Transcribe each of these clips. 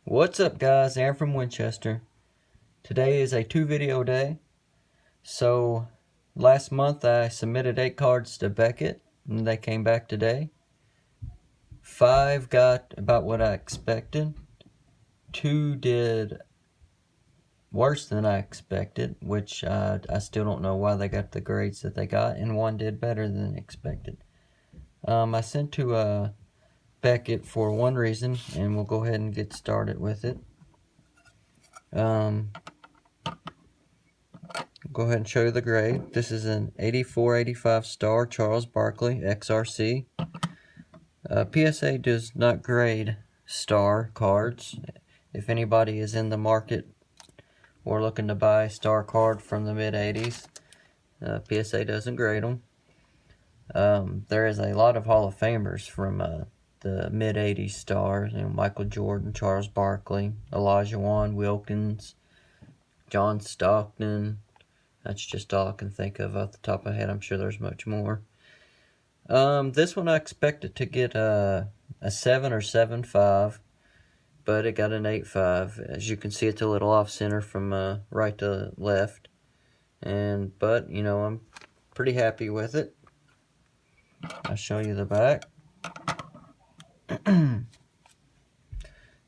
What's up, guys? Aaron.From.Winchester. Today is a 2-video day. So last month I submitted 8 cards to Beckett and they came back today. 5 got about what I expected. 2 did worse than I expected, which I still don't know why they got the grades that they got, and 1 did better than expected. I sent to Beckett for one reason, and we'll go ahead and get started with it. Go ahead and show you the grade. This is an 84/85 star Charles Barkley XRC. PSA does not grade star cards. If anybody is in the market or looking to buy a star card from the mid-80s, PSA doesn't grade them. There is a lot of Hall of Famers from the mid-80s stars. Michael Jordan, Charles Barkley, Olajuwon, Wilkins, John Stockton. That's just all I can think of off the top of my head. I'm sure there's much more. This one I expected to get a 7 or 7.5, but it got an 8.5. As you can see, it's a little off center from right to left, but you know, I'm pretty happy with it. I'll show you the back.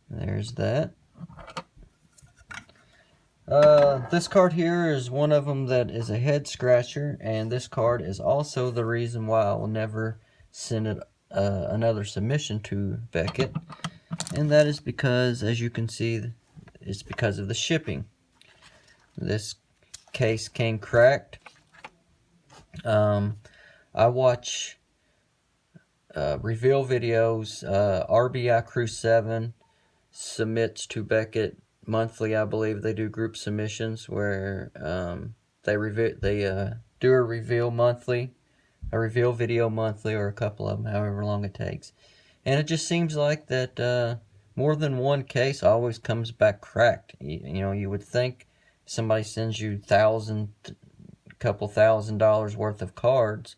There's that. This card here is one of them that is a head scratcher, and this card is also the reason why I will never send it another submission to Beckett, and that is because, as you can see, it's because of the shipping. This case came cracked. I watch reveal videos. RBI Crew 7 submits to Beckett monthly. I believe they do group submissions where they do a reveal monthly, a reveal video monthly, or a couple of them, however long it takes. And it just seems like that more than one case always comes back cracked. You know, you would think somebody sends you couple $1,000 worth of cards,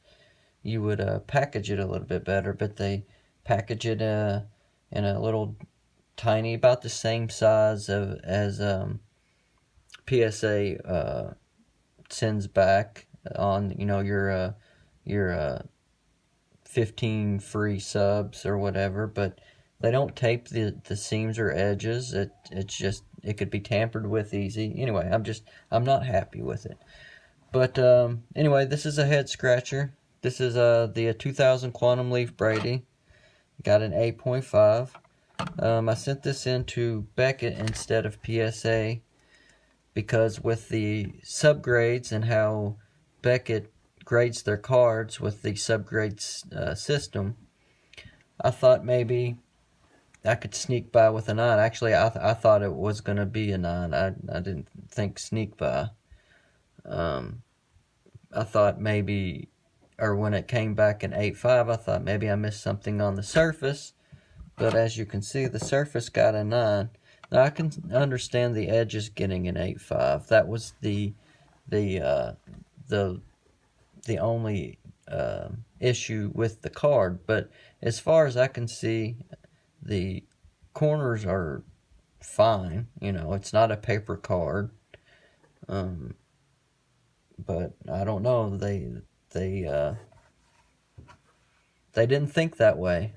you would package it a little bit better, but they package it in a little tiny, about the same size as PSA sends back on, you know, your 15 free subs or whatever. But they don't tape the seams or edges. It's just, it could be tampered with easy. Anyway, I'm not happy with it. But anyway, this is a head scratcher. This is the 2000 Quantum Leaf Brady. Got an 8.5. I sent this in to Beckett instead of PSA because with the subgrades and how Beckett grades their cards with the subgrades system, I thought maybe I could sneak by with a 9. Actually, I thought it was going to be a 9. I didn't think sneak by. I thought maybe, or when it came back an 8.5, I thought maybe I missed something on the surface. But as you can see, the surface got a 9. Now I can understand the edges getting an 8.5. That was the only issue with the card. But as far as I can see, the corners are fine. You know, it's not a paper card. But I don't know. They didn't think that way.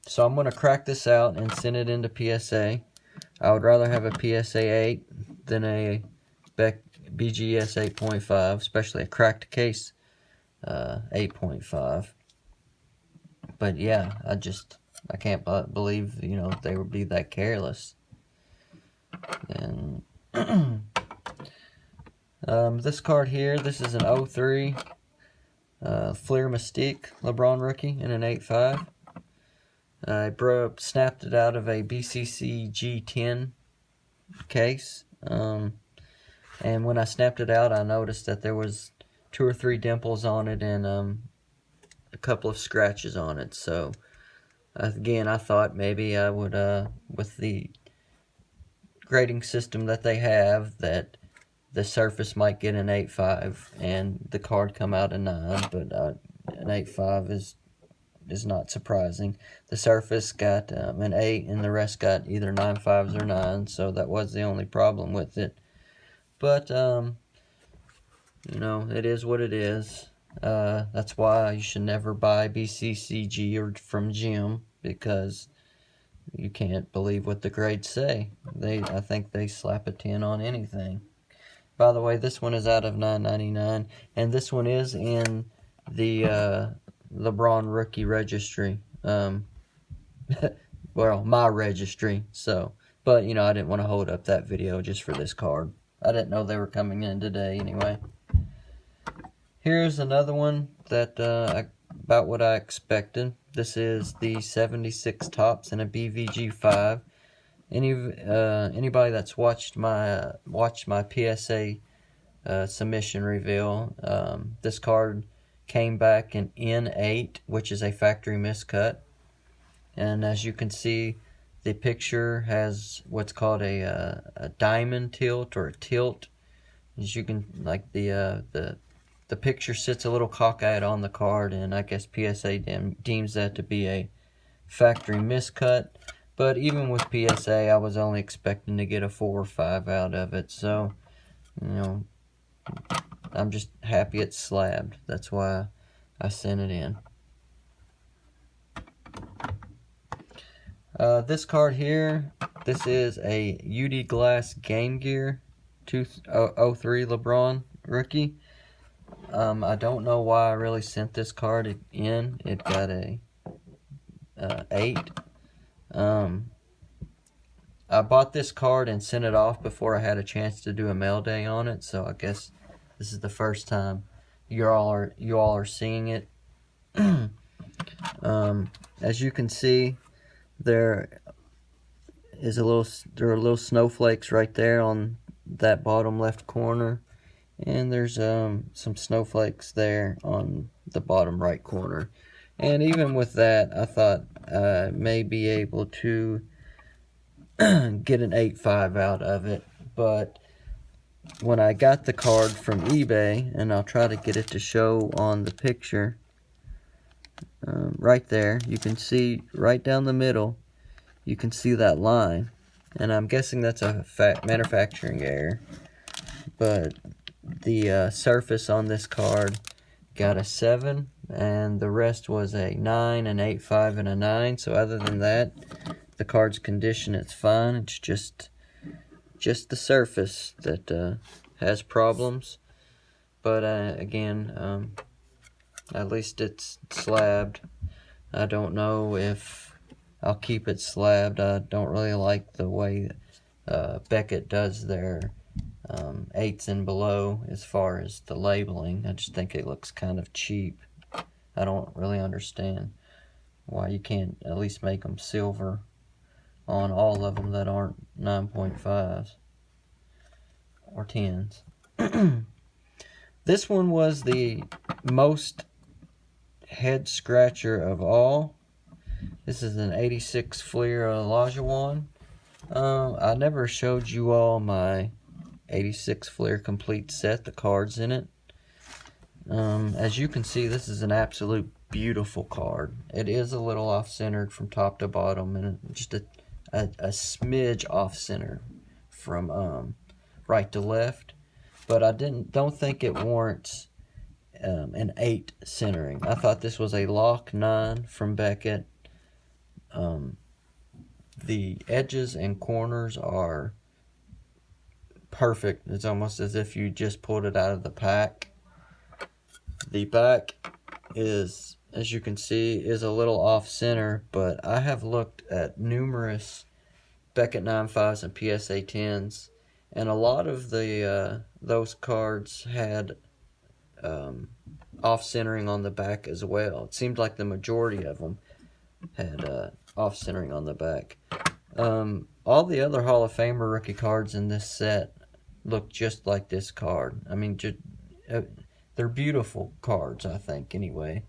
So I'm going to crack this out and send it into PSA. I would rather have a PSA 8 than a BGS 8.5, especially a cracked case 8.5. But yeah, I can't believe, you know, they would be that careless. And this card here, this is an 03 Fleer Mystique LeBron rookie in an 8.5. I snapped it out of a BCC G10 case, and when I snapped it out, I noticed that there was 2 or 3 dimples on it and a couple of scratches on it. So again, I thought maybe I would, with the grading system that they have, that the surface might get an 8.5 and the card come out a 9, but an 8.5 is is not surprising. The surface got an 8, and the rest got either 9.5s or 9s, so that was the only problem with it. But, you know, it is what it is. That's why you should never buy BCCG or from Jim, because you can't believe what the grades say. I think they slap a 10 on anything. By the way, this one is out of $9.99, and this one is in the LeBron rookie registry. Well, my registry. So, but you know, I didn't want to hold up that video just for this card. I didn't know they were coming in today anyway. Here's another one that about what I expected. This is the 76 Topps in a BVG 5. Anybody that's watched my PSA submission reveal, this card came back in N8, which is a factory miscut. And as you can see, the picture has what's called a diamond tilt or a tilt. As you can, like, the picture sits a little cockeyed on the card, and I guess PSA deems that to be a factory miscut. But even with PSA, I was only expecting to get a 4 or 5 out of it. So, you know, I'm just happy it's slabbed. That's why I sent it in. This card here, this is a UD Glass Game Gear 203 LeBron rookie. I don't know why I really sent this card in. It got a 8. I bought this card and sent it off before I had a chance to do a mail day on it, so I guess this is the first time you all are seeing it. As you can see, there are little snowflakes right there on that bottom left corner, and there's some snowflakes there on the bottom right corner. And even with that, I thought I may be able to get an 8.5 out of it. But when I got the card from eBay, and I'll try to get it to show on the picture, right there, you can see right down the middle, you can see that line. And I'm guessing that's a manufacturing error. But the surface on this card got a 7, and the rest was a 9, an 8.5, and a 9. So other than that, the card's condition, it's fine. It's just the surface that has problems. But again, at least it's slabbed. I don't know if I'll keep it slabbed. I don't really like the way Beckett does their 8s and below as far as the labeling. I just think it looks kind of cheap. I don't really understand why you can't at least make them silver on all of them that aren't 9.5s or 10s. This one was the most head scratcher of all. This is an 86 Fleer Olajuwon. I never showed you all my 86 Fleer complete set, the cards in it. As you can see, this is an absolute beautiful card. It is a little off-centered from top to bottom, and just a smidge off-center from right to left. But I don't think it warrants an 8 centering. I thought this was a lock 9 from Beckett. The edges and corners are perfect. It's almost as if you just pulled it out of the pack. The back is, as you can see, is a little off center, but I have looked at numerous Beckett 9.5s and PSA 10s, and a lot of the those cards had off centering on the back as well. It seemed like the majority of them had off centering on the back. All the other Hall of Famer rookie cards in this set look just like this card. I mean, they're beautiful cards, I think, anyway.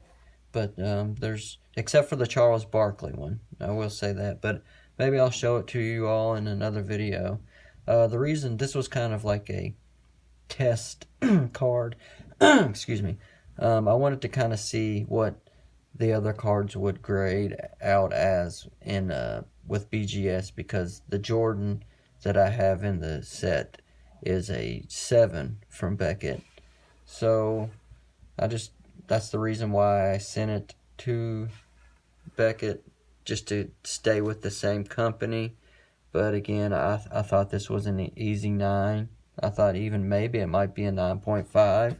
But there's, except for the Charles Barkley one, I will say that. But maybe I'll show it to you all in another video. The reason this was kind of like a test card, excuse me, I wanted to kind of see what the other cards would grade out as in with BGS, because the Jordan that I have in the set is a 7 from Beckett. So that's the reason why I sent it to Beckett, just to stay with the same company. But again, I thought this was an easy 9. I thought even maybe it might be a 9.5.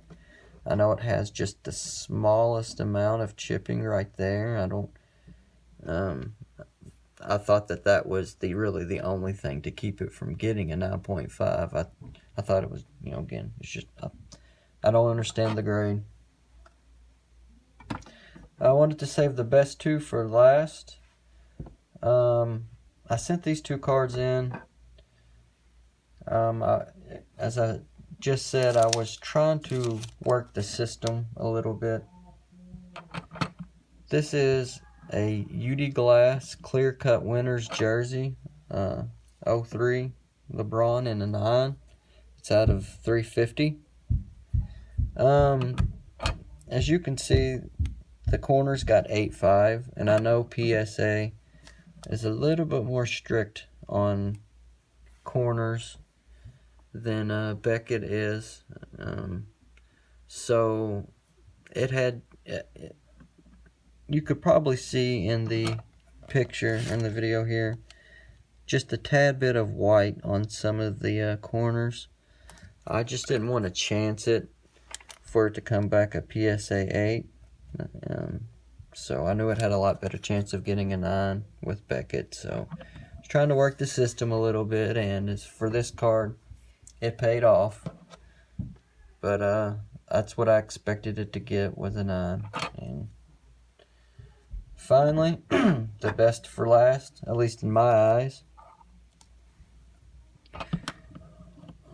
I know it has just the smallest amount of chipping right there. I thought that was really the only thing to keep it from getting a 9.5. I thought it was, again, it's just, I don't understand the grade. I wanted to save the best 2 for last. I sent these 2 cards in. As I just said, I was trying to work the system a little bit. This is a UD Glass Clear Cut Winners jersey, 03 LeBron in a 9. It's out of 350. As you can see, the corners got 8.5, and I know PSA is a little bit more strict on corners than Beckett is. So it had, you could probably see in the picture in the video here, just a tad bit of white on some of the corners. I just didn't want to chance it for it to come back a PSA 8. So I knew it had a lot better chance of getting a 9 with Beckett. So I was trying to work the system a little bit, and as for this card, it paid off. But that's what I expected it to get, with a 9. And finally, the best for last, at least in my eyes.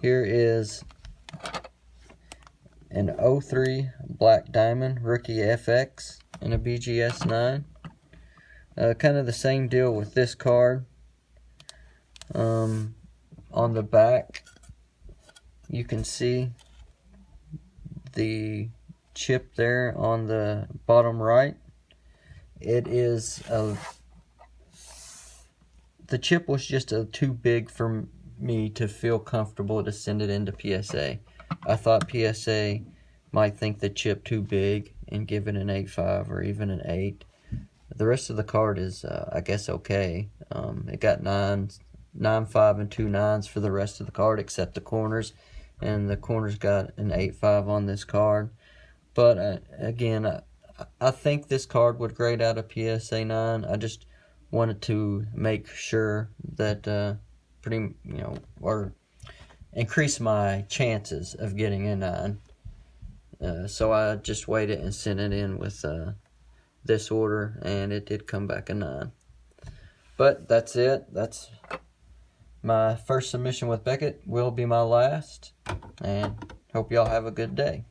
Here is an 03 Black Diamond Rookie FX in a BGS 9. Kind of the same deal with this card. On the back, you can see the chip there on the bottom right. It is the chip was just too big for me to feel comfortable to send it into PSA. I thought PSA might think the chip too big and give it an 8.5 or even an 8. The rest of the card is, I guess, okay. It got 9.5 and 2 9s for the rest of the card, except the corners, and the corners got an 8.5 on this card. But again, I think this card would grade out a PSA 9. I just wanted to make sure that or increase my chances of getting a 9. So I just waited and sent it in with this order, and it did come back a 9. But that's it. That's my first submission with Beckett. Will be my last, and hope y'all have a good day.